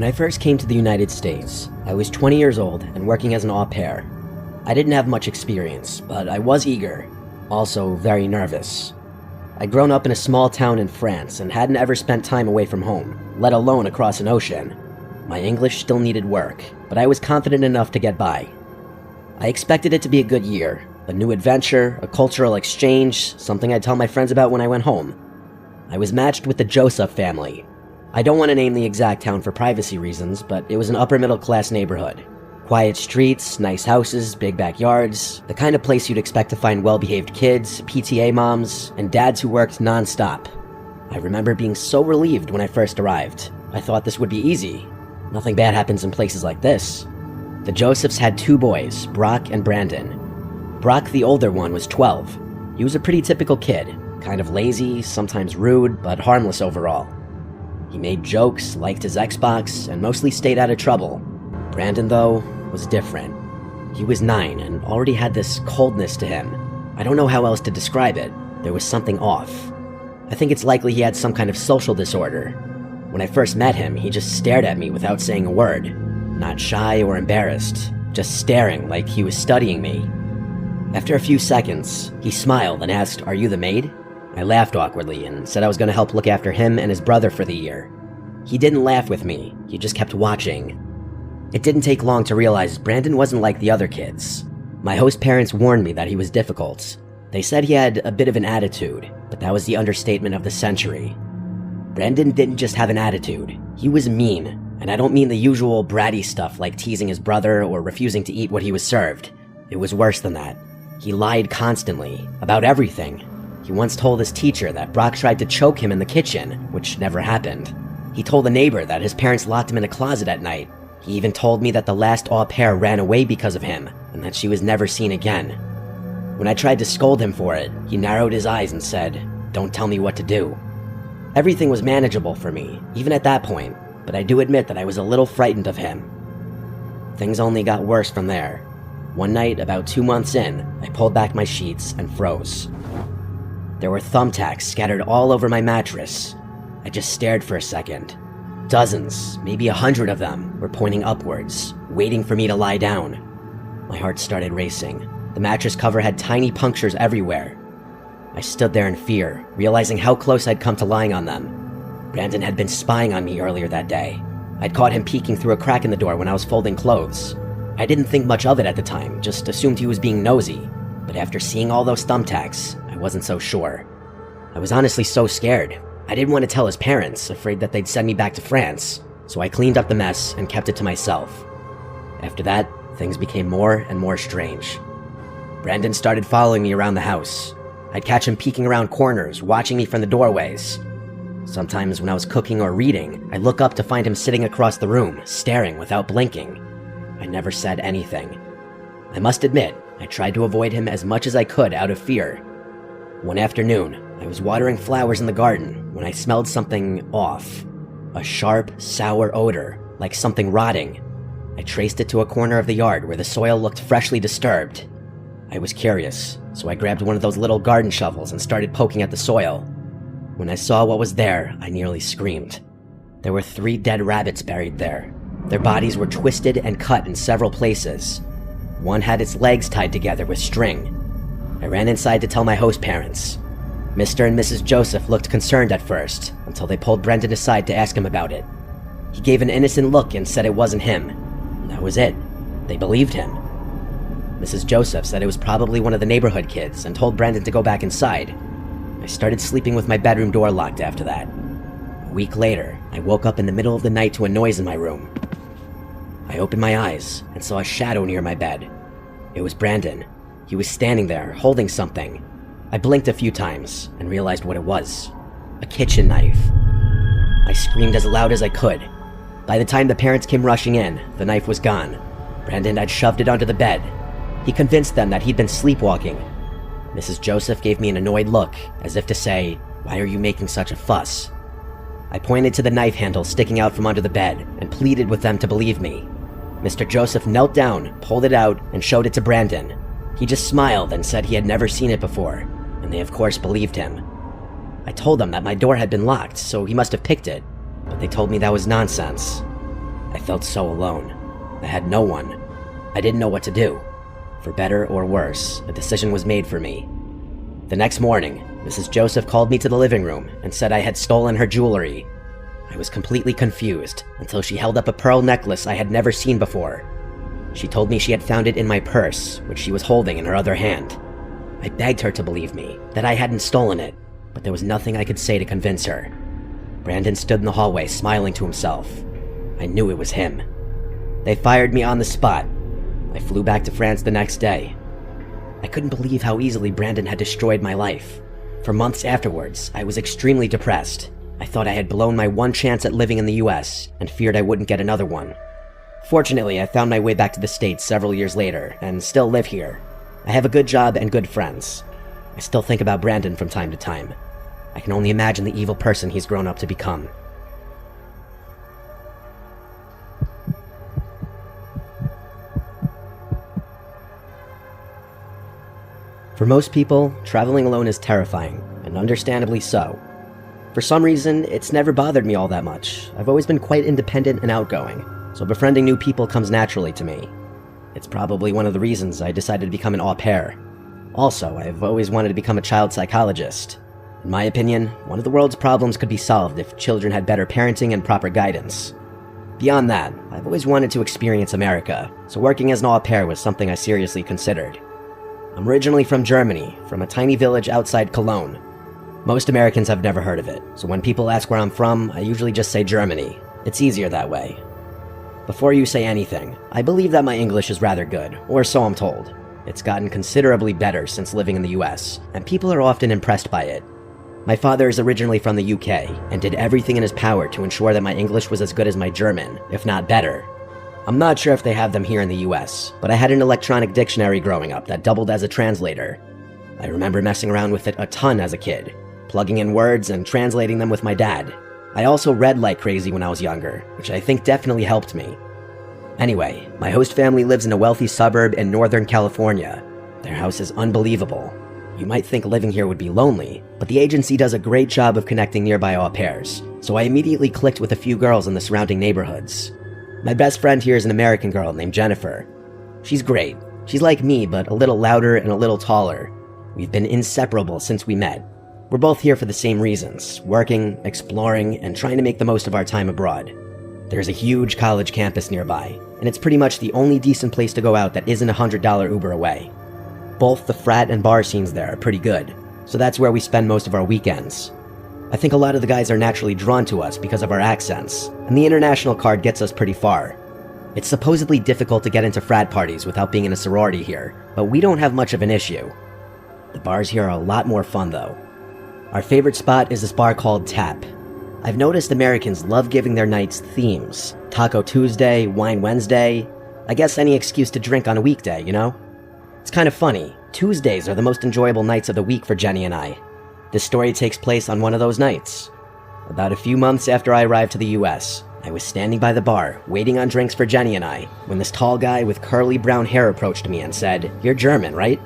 I first came to the United States, I was 20 years old and working as an au pair. I didn't have much experience, but I was eager, also very nervous. I'd grown up in a small town in France and hadn't ever spent time away from home, let alone across an ocean. My English still needed work, but I was confident enough to get by. I expected it to be a good year, a new adventure, a cultural exchange, something I'd tell my friends about when I went home. I was matched with the Joseph family. I don't want to name the exact town for privacy reasons, but it was an upper-middle-class neighborhood. Quiet streets, nice houses, big backyards, the kind of place you'd expect to find well-behaved kids, PTA moms, and dads who worked non-stop. I remember being so relieved when I first arrived. I thought this would be easy. Nothing bad happens in places like this. The Josephs had 2 boys, Brock and Brandon. Brock, the older one, was 12. He was a pretty typical kid, kind of lazy, sometimes rude, but harmless overall. He made jokes, liked his Xbox, and mostly stayed out of trouble. Brandon, though, was different. He was 9 and already had this coldness to him. I don't know how else to describe it. There was something off. I think it's likely he had some kind of social disorder. When I first met him, he just stared at me without saying a word. Not shy or embarrassed, just staring like he was studying me. After a few seconds, he smiled and asked, "Are you the maid?" I laughed awkwardly and said I was going to help look after him and his brother for the year. He didn't laugh with me, he just kept watching. It didn't take long to realize Brandon wasn't like the other kids. My host parents warned me that he was difficult. They said he had a bit of an attitude, but that was the understatement of the century. Brandon didn't just have an attitude, he was mean, and I don't mean the usual bratty stuff like teasing his brother or refusing to eat what he was served. It was worse than that. He lied constantly, about everything. He once told his teacher that Brock tried to choke him in the kitchen, which never happened. He told a neighbor that his parents locked him in a closet at night. He even told me that the last au pair ran away because of him, and that she was never seen again. When I tried to scold him for it, he narrowed his eyes and said, "Don't tell me what to do." Everything was manageable for me, even at that point, but I do admit that I was a little frightened of him. Things only got worse from there. One night, about 2 months in, I pulled back my sheets and froze. There were thumbtacks scattered all over my mattress. I just stared for a second. Dozens, maybe 100 of them, were pointing upwards, waiting for me to lie down. My heart started racing. The mattress cover had tiny punctures everywhere. I stood there in fear, realizing how close I'd come to lying on them. Brandon had been spying on me earlier that day. I'd caught him peeking through a crack in the door when I was folding clothes. I didn't think much of it at the time, just assumed he was being nosy. But after seeing all those thumbtacks, I wasn't so sure. I was honestly so scared. I didn't want to tell his parents, afraid that they'd send me back to France, so I cleaned up the mess and kept it to myself. After that, things became more and more strange. Brandon started following me around the house. I'd catch him peeking around corners, watching me from the doorways. Sometimes when I was cooking or reading, I'd look up to find him sitting across the room, staring without blinking. I never said anything. I must admit, I tried to avoid him as much as I could out of fear. One afternoon, I was watering flowers in the garden when I smelled something off. A sharp, sour odor, like something rotting. I traced it to a corner of the yard where the soil looked freshly disturbed. I was curious, so I grabbed one of those little garden shovels and started poking at the soil. When I saw what was there, I nearly screamed. There were 3 dead rabbits buried there. Their bodies were twisted and cut in several places. One had its legs tied together with string. I ran inside to tell my host parents. Mr. and Mrs. Joseph looked concerned at first, until they pulled Brendan aside to ask him about it. He gave an innocent look and said it wasn't him. That was it. They believed him. Mrs. Joseph said it was probably one of the neighborhood kids and told Brandon to go back inside. I started sleeping with my bedroom door locked after that. A week later, I woke up in the middle of the night to a noise in my room. I opened my eyes and saw a shadow near my bed. It was Brandon. He was standing there, holding something. I blinked a few times and realized what it was. A kitchen knife. I screamed as loud as I could. By the time the parents came rushing in, the knife was gone. Brandon had shoved it under the bed. He convinced them that he'd been sleepwalking. Mrs. Joseph gave me an annoyed look, as if to say, "Why are you making such a fuss?" I pointed to the knife handle sticking out from under the bed and pleaded with them to believe me. Mr. Joseph knelt down, pulled it out, and showed it to Brandon. He just smiled and said he had never seen it before, and they of course believed him. I told them that my door had been locked, so he must have picked it, but they told me that was nonsense. I felt so alone. I had no one. I didn't know what to do. For better or worse, a decision was made for me. The next morning, Mrs. Joseph called me to the living room and said I had stolen her jewelry. I was completely confused until she held up a pearl necklace I had never seen before. She told me she had found it in my purse, which she was holding in her other hand. I begged her to believe me, that I hadn't stolen it, but there was nothing I could say to convince her. Brandon stood in the hallway smiling to himself. I knew it was him. They fired me on the spot. I flew back to France the next day. I couldn't believe how easily Brandon had destroyed my life. For months afterwards, I was extremely depressed. I thought I had blown my one chance at living in the US and feared I wouldn't get another one. Fortunately, I found my way back to the States several years later and still live here. I have a good job and good friends. I still think about Brandon from time to time. I can only imagine the evil person he's grown up to become. For most people, traveling alone is terrifying, and understandably so. For some reason, it's never bothered me all that much. I've always been quite independent and outgoing, so befriending new people comes naturally to me. It's probably one of the reasons I decided to become an au pair. Also, I've always wanted to become a child psychologist. In my opinion, one of the world's problems could be solved if children had better parenting and proper guidance. Beyond that, I've always wanted to experience America, so working as an au pair was something I seriously considered. I'm originally from Germany, from a tiny village outside Cologne. Most Americans have never heard of it, so when people ask where I'm from, I usually just say Germany. It's easier that way. Before you say anything, I believe that my English is rather good, or so I'm told. It's gotten considerably better since living in the US, and people are often impressed by it. My father is originally from the UK, and did everything in his power to ensure that my English was as good as my German, if not better. I'm not sure if they have them here in the US, but I had an electronic dictionary growing up that doubled as a translator. I remember messing around with it a ton as a kid, plugging in words and translating them with my dad. I also read like crazy when I was younger, which I think definitely helped me. Anyway, my host family lives in a wealthy suburb in Northern California. Their house is unbelievable. You might think living here would be lonely, but the agency does a great job of connecting nearby au pairs, so I immediately clicked with a few girls in the surrounding neighborhoods. My best friend here is an American girl named Jennifer. She's great. She's like me, but a little louder and a little taller. We've been inseparable since we met. We're both here for the same reasons, working, exploring, and trying to make the most of our time abroad. There's a huge college campus nearby, and it's pretty much the only decent place to go out that isn't a $100 Uber away. Both the frat and bar scenes there are pretty good, so that's where we spend most of our weekends. I think a lot of the guys are naturally drawn to us because of our accents, and the international card gets us pretty far. It's supposedly difficult to get into frat parties without being in a sorority here, but we don't have much of an issue. The bars here are a lot more fun though. Our favorite spot is this bar called Tap. I've noticed Americans love giving their nights themes. Taco Tuesday, Wine Wednesday. I guess any excuse to drink on a weekday, you know? It's kind of funny. Tuesdays are the most enjoyable nights of the week for Jenny and I. This story takes place on one of those nights. About a few months after I arrived to the US, I was standing by the bar, waiting on drinks for Jenny and I, when this tall guy with curly brown hair approached me and said, "You're German, right?"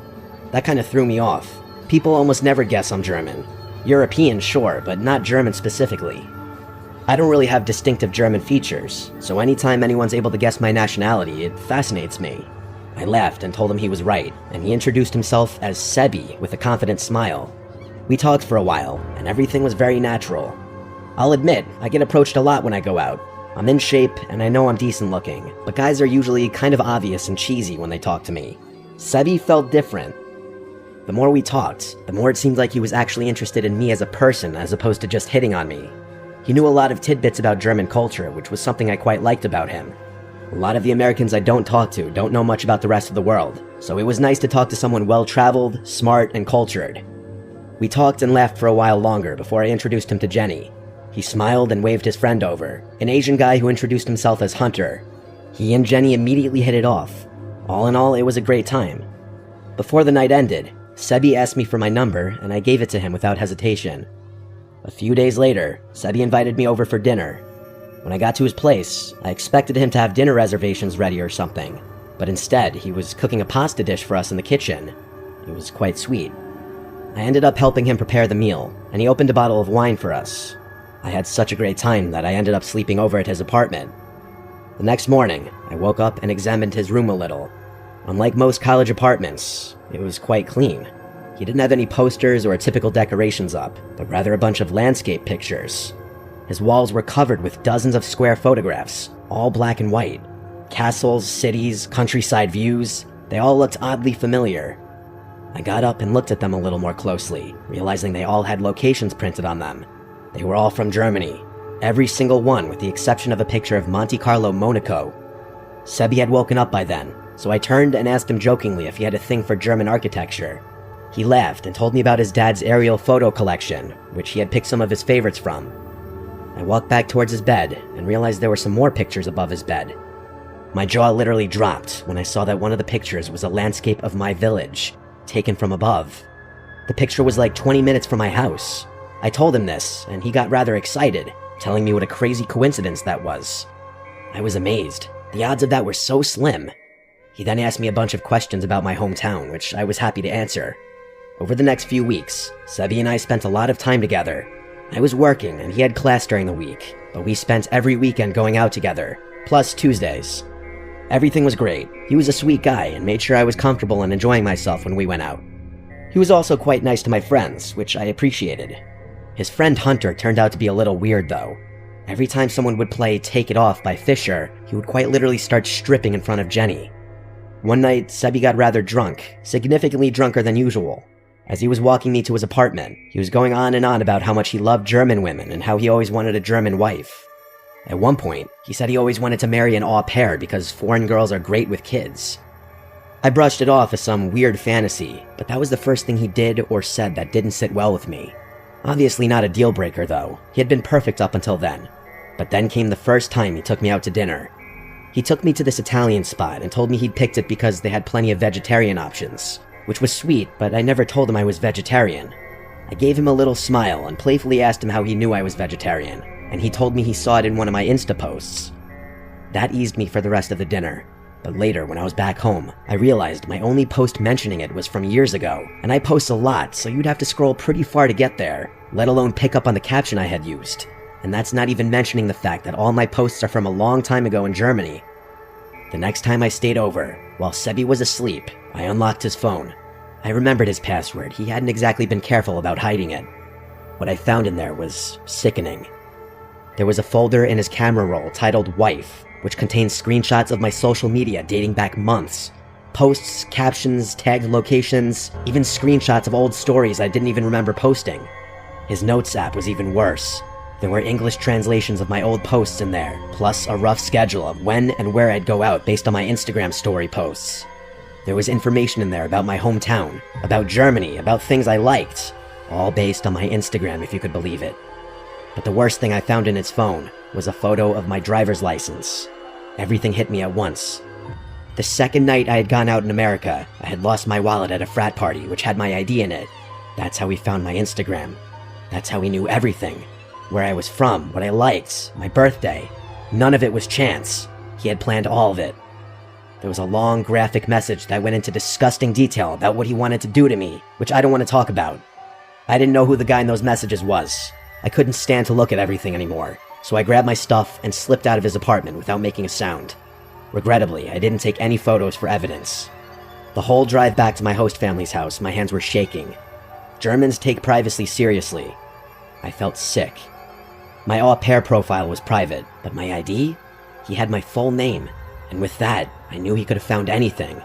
That kind of threw me off. People almost never guess I'm German. European, sure, but not German specifically. I don't really have distinctive German features, so anytime anyone's able to guess my nationality, it fascinates me. I laughed and told him he was right, and he introduced himself as Sebi with a confident smile. We talked for a while, and everything was very natural. I'll admit, I get approached a lot when I go out. I'm in shape, and I know I'm decent looking, but guys are usually kind of obvious and cheesy when they talk to me. Sebi felt different. The more we talked, the more it seemed like he was actually interested in me as a person as opposed to just hitting on me. He knew a lot of tidbits about German culture, which was something I quite liked about him. A lot of the Americans I don't talk to don't know much about the rest of the world, so it was nice to talk to someone well-traveled, smart, and cultured. We talked and laughed for a while longer before I introduced him to Jenny. He smiled and waved his friend over, an Asian guy who introduced himself as Hunter. He and Jenny immediately hit it off. All in all, it was a great time. Before the night ended, Sebi asked me for my number, and I gave it to him without hesitation. A few days later, Sebi invited me over for dinner. When I got to his place, I expected him to have dinner reservations ready or something, but instead, he was cooking a pasta dish for us in the kitchen. It was quite sweet. I ended up helping him prepare the meal, and he opened a bottle of wine for us. I had such a great time that I ended up sleeping over at his apartment. The next morning, I woke up and examined his room a little. Unlike most college apartments, it was quite clean. He didn't have any posters or typical decorations up, but rather a bunch of landscape pictures. His walls were covered with dozens of square photographs, all black and white. Castles, cities, countryside views, they all looked oddly familiar. I got up and looked at them a little more closely, realizing they all had locations printed on them. They were all from Germany, every single one with the exception of a picture of Monte Carlo, Monaco. Sebi had woken up by then, so I turned and asked him jokingly if he had a thing for German architecture. He laughed and told me about his dad's aerial photo collection, which he had picked some of his favorites from. I walked back towards his bed and realized there were some more pictures above his bed. My jaw literally dropped when I saw that one of the pictures was a landscape of my village, taken from above. The picture was like 20 minutes from my house. I told him this, and he got rather excited, telling me what a crazy coincidence that was. I was amazed. The odds of that were so slim. He then asked me a bunch of questions about my hometown, which I was happy to answer. Over the next few weeks, Sebi and I spent a lot of time together. I was working and he had class during the week, but we spent every weekend going out together, plus Tuesdays. Everything was great. He was a sweet guy and made sure I was comfortable and enjoying myself when we went out. He was also quite nice to my friends, which I appreciated. His friend Hunter turned out to be a little weird though. Every time someone would play Take It Off by Fisher, he would quite literally start stripping in front of Jenny. One night, Sebi got rather drunk, significantly drunker than usual. As he was walking me to his apartment, he was going on and on about how much he loved German women and how he always wanted a German wife. At one point, he said he always wanted to marry an au pair because foreign girls are great with kids. I brushed it off as some weird fantasy, but that was the first thing he did or said that didn't sit well with me. Obviously not a deal breaker though, he had been perfect up until then. But then came the first time he took me out to dinner. He took me to this Italian spot and told me he'd picked it because they had plenty of vegetarian options. Which was sweet, but I never told him I was vegetarian. I gave him a little smile and playfully asked him how he knew I was vegetarian, and he told me he saw it in one of my Insta posts. That eased me for the rest of the dinner, but later when I was back home, I realized my only post mentioning it was from years ago, and I post a lot, so you'd have to scroll pretty far to get there, let alone pick up on the caption I had used. And that's not even mentioning the fact that all my posts are from a long time ago in Germany. The next time I stayed over, while Sebi was asleep, I unlocked his phone. I remembered his password. He hadn't exactly been careful about hiding it. What I found in there was sickening. There was a folder in his camera roll titled Wife, which contained screenshots of my social media dating back months. Posts, captions, tagged locations, even screenshots of old stories I didn't even remember posting. His notes app was even worse. There were English translations of my old posts in there, plus a rough schedule of when and where I'd go out based on my Instagram story posts. There was information in there about my hometown, about Germany, about things I liked, all based on my Instagram if you could believe it. But the worst thing I found in his phone was a photo of my driver's license. Everything hit me at once. The second night I had gone out in America, I had lost my wallet at a frat party which had my ID in it. That's how he found my Instagram. That's how he knew everything. Where I was from, what I liked, my birthday. None of it was chance. He had planned all of it. There was a long graphic message that went into disgusting detail about what he wanted to do to me, which I don't want to talk about. I didn't know who the guy in those messages was. I couldn't stand to look at everything anymore, so I grabbed my stuff and slipped out of his apartment without making a sound. Regrettably, I didn't take any photos for evidence. The whole drive back to my host family's house, my hands were shaking. Germans take privacy seriously. I felt sick. My au pair profile was private, but my ID? He had my full name, and with that, I knew he could have found anything.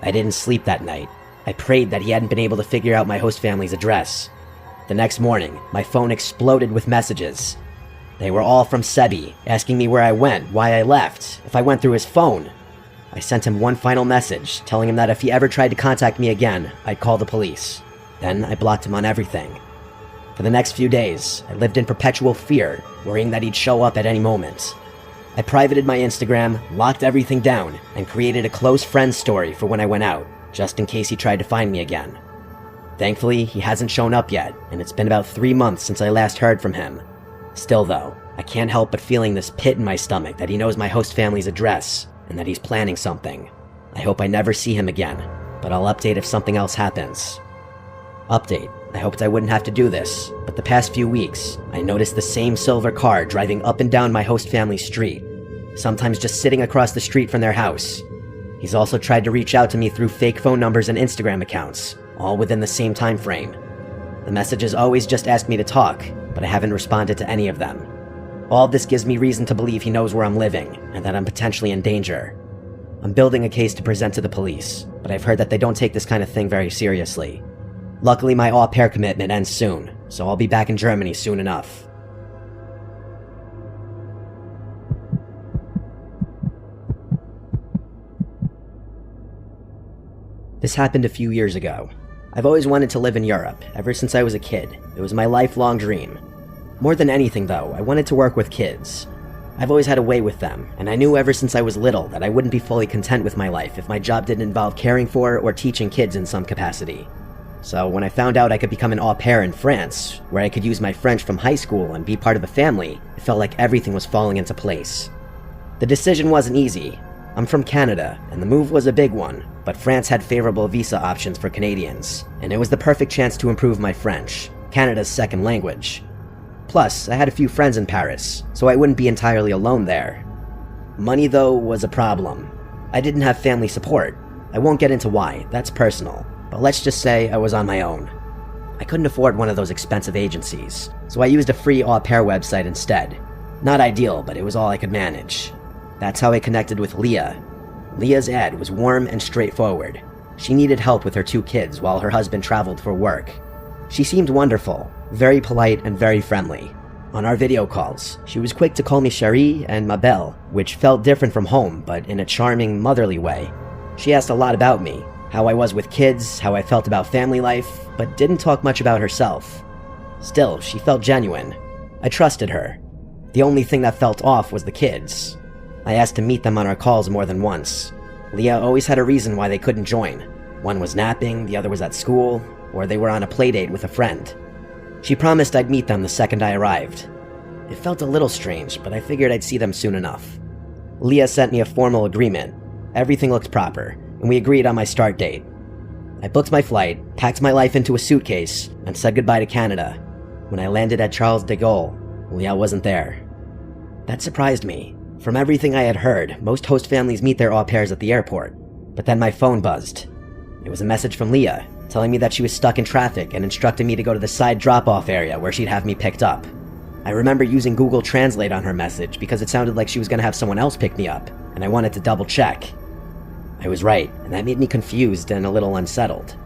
I didn't sleep that night. I prayed that he hadn't been able to figure out my host family's address. The next morning, my phone exploded with messages. They were all from Sebi, asking me where I went, why I left, if I went through his phone. I sent him one final message, telling him that if he ever tried to contact me again, I'd call the police. Then I blocked him on everything. For the next few days, I lived in perpetual fear, worrying that he'd show up at any moment. I privated my Instagram, locked everything down, and created a close friends story for when I went out, just in case he tried to find me again. Thankfully, he hasn't shown up yet, and it's been about 3 months since I last heard from him. Still though, I can't help but feeling this pit in my stomach that he knows my host family's address, and that he's planning something. I hope I never see him again, but I'll update if something else happens. Update. I hoped I wouldn't have to do this, but the past few weeks, I noticed the same silver car driving up and down my host family's street. sometimes just sitting across the street from their house. He's also tried to reach out to me through fake phone numbers and Instagram accounts, all within the same time frame. The messages always just ask me to talk, but I haven't responded to any of them. All of this gives me reason to believe he knows where I'm living, and that I'm potentially in danger. I'm building a case to present to the police, but I've heard that they don't take this kind of thing very seriously. Luckily, my au pair commitment ends soon, so I'll be back in Germany soon enough. This happened a few years ago. I've always wanted to live in Europe, ever since I was a kid. It was my lifelong dream. More than anything, though, I wanted to work with kids. I've always had a way with them, and I knew ever since I was little that I wouldn't be fully content with my life if my job didn't involve caring for or teaching kids in some capacity. So when I found out I could become an au pair in France, where I could use my French from high school and be part of a family, it felt like everything was falling into place. The decision wasn't easy. I'm from Canada, and the move was a big one, but France had favorable visa options for Canadians, and it was the perfect chance to improve my French, Canada's second language. Plus, I had a few friends in Paris, so I wouldn't be entirely alone there. Money, though, was a problem. I didn't have family support. I won't get into why, that's personal, but let's just say I was on my own. I couldn't afford one of those expensive agencies, so I used a free au pair website instead. Not ideal, but it was all I could manage. That's how I connected with Leah. Leah's ad was warm and straightforward. She needed help with her 2 kids while her husband traveled for work. She seemed wonderful, very polite and very friendly. On our video calls, she was quick to call me chérie and ma belle, which felt different from home, but in a charming, motherly way. She asked a lot about me, how I was with kids, how I felt about family life, but didn't talk much about herself. Still, she felt genuine. I trusted her. The only thing that felt off was the kids. I asked to meet them on our calls more than once. Leah always had a reason why they couldn't join. One was napping, the other was at school, or they were on a playdate with a friend. She promised I'd meet them the second I arrived. It felt a little strange, but I figured I'd see them soon enough. Leah sent me a formal agreement. Everything looked proper, and we agreed on my start date. I booked my flight, packed my life into a suitcase, and said goodbye to Canada. When I landed at Charles de Gaulle, Leah wasn't there. That surprised me. From everything I had heard, most host families meet their au pairs at the airport. But then my phone buzzed. It was a message from Leah, telling me that she was stuck in traffic and instructing me to go to the side drop-off area where she'd have me picked up. I remember using Google Translate on her message because it sounded like she was going to have someone else pick me up, and I wanted to double-check. I was right, and that made me confused and a little unsettled.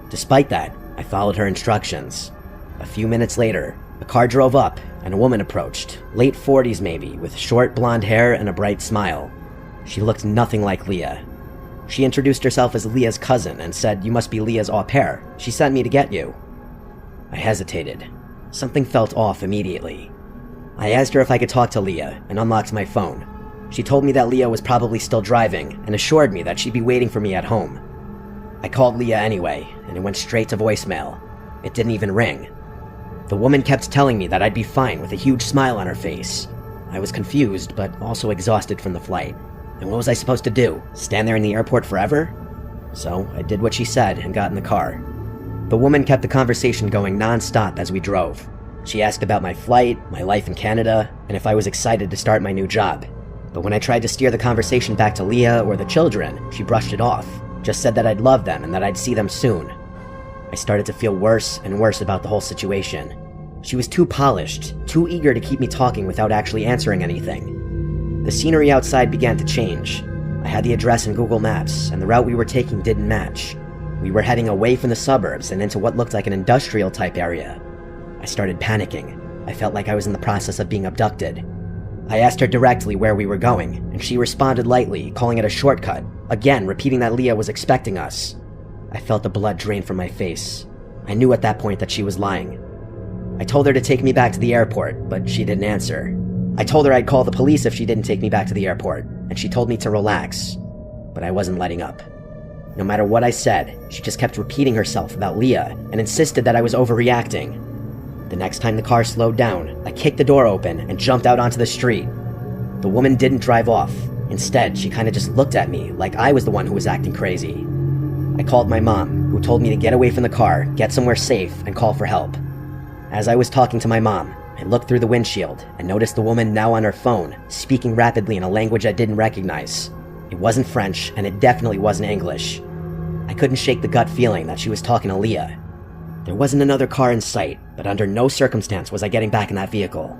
Despite that, I followed her instructions. A few minutes later, a car drove up, and a woman approached, late 40s maybe, with short blonde hair and a bright smile. She looked nothing like Leah. She introduced herself as Leah's cousin and said, "You must be Leah's au pair. She sent me to get you." I hesitated. Something felt off immediately. I asked her if I could talk to Leah and unlocked my phone. She told me that Leah was probably still driving and assured me that she'd be waiting for me at home. I called Leah anyway, and it went straight to voicemail. It didn't even ring. The woman kept telling me that I'd be fine with a huge smile on her face. I was confused, but also exhausted from the flight. And what was I supposed to do? Stand there in the airport forever? So I did what she said and got in the car. The woman kept the conversation going non-stop as we drove. She asked about my flight, my life in Canada, and if I was excited to start my new job. But when I tried to steer the conversation back to Leah or the children, she brushed it off, just said that I'd love them and that I'd see them soon. I started to feel worse and worse about the whole situation. She was too polished, too eager to keep me talking without actually answering anything. The scenery outside began to change. I had the address in Google Maps, and the route we were taking didn't match. We were heading away from the suburbs and into what looked like an industrial-type area. I started panicking. I felt like I was in the process of being abducted. I asked her directly where we were going, and she responded lightly, calling it a shortcut, again repeating that Leah was expecting us. I felt the blood drain from my face. I knew at that point that she was lying. I told her to take me back to the airport, but she didn't answer. I told her I'd call the police if she didn't take me back to the airport, and she told me to relax. But I wasn't letting up. No matter what I said, she just kept repeating herself about Leah and insisted that I was overreacting. The next time the car slowed down, I kicked the door open and jumped out onto the street. The woman didn't drive off. Instead, she kind of just looked at me like I was the one who was acting crazy. I called my mom, who told me to get away from the car, get somewhere safe, and call for help. As I was talking to my mom, I looked through the windshield and noticed the woman now on her phone, speaking rapidly in a language I didn't recognize. It wasn't French, and it definitely wasn't English. I couldn't shake the gut feeling that she was talking to Leah. There wasn't another car in sight, but under no circumstance was I getting back in that vehicle.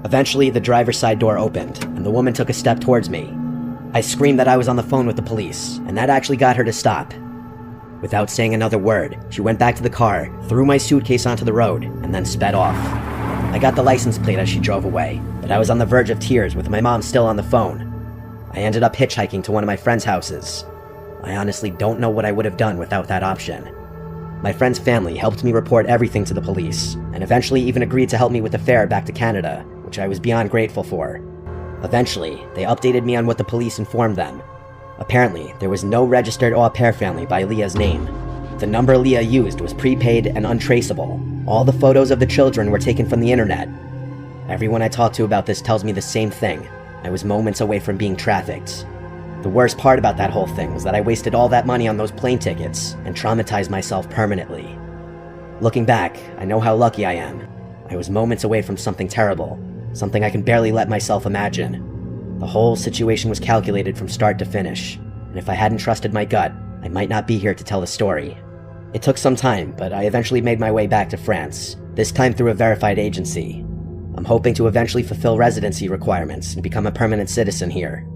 Eventually, the driver's side door opened, and the woman took a step towards me. I screamed that I was on the phone with the police, and that actually got her to stop. Without saying another word, she went back to the car, threw my suitcase onto the road, and then sped off. I got the license plate as she drove away, but I was on the verge of tears with my mom still on the phone. I ended up hitchhiking to one of my friend's houses. I honestly don't know what I would have done without that option. My friend's family helped me report everything to the police, and eventually even agreed to help me with the fare back to Canada, which I was beyond grateful for. Eventually, they updated me on what the police informed them. Apparently, there was no registered au pair family by Leah's name. The number Leah used was prepaid and untraceable. All the photos of the children were taken from the internet. Everyone I talked to about this tells me the same thing. I was moments away from being trafficked. The worst part about that whole thing was that I wasted all that money on those plane tickets and traumatized myself permanently. Looking back, I know how lucky I am. I was moments away from something terrible, something I can barely let myself imagine. The whole situation was calculated from start to finish, and if I hadn't trusted my gut, I might not be here to tell the story. It took some time, but I eventually made my way back to France, this time through a verified agency. I'm hoping to eventually fulfill residency requirements and become a permanent citizen here.